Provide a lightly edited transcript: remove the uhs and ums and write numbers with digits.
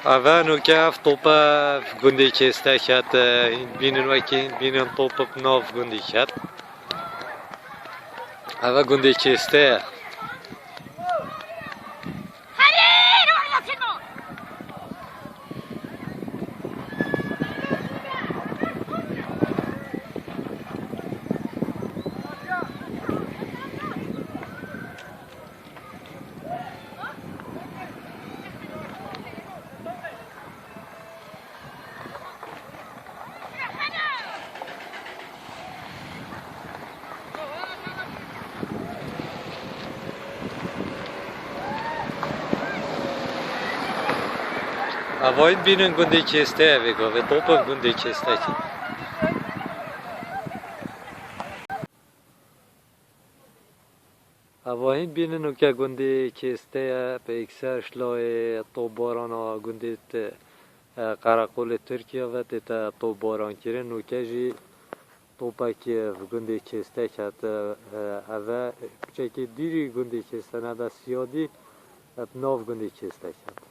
اول نوکه توپا گندی کسته شد بینن وکی بینن توپ ناف گندی شد اول گندی کسته اول بینن گندی کسته بگو و توپ گندی کسته شد اول بینن نوکه گندی کسته به اکثر شلای توپ بارانا گندیت قراقول ترکیه و تا توپ باران کرد نوکه جی توپا که گندی کسته شد اول چه که دیری گندی کسته نده سیادی ناف گندی کسته شد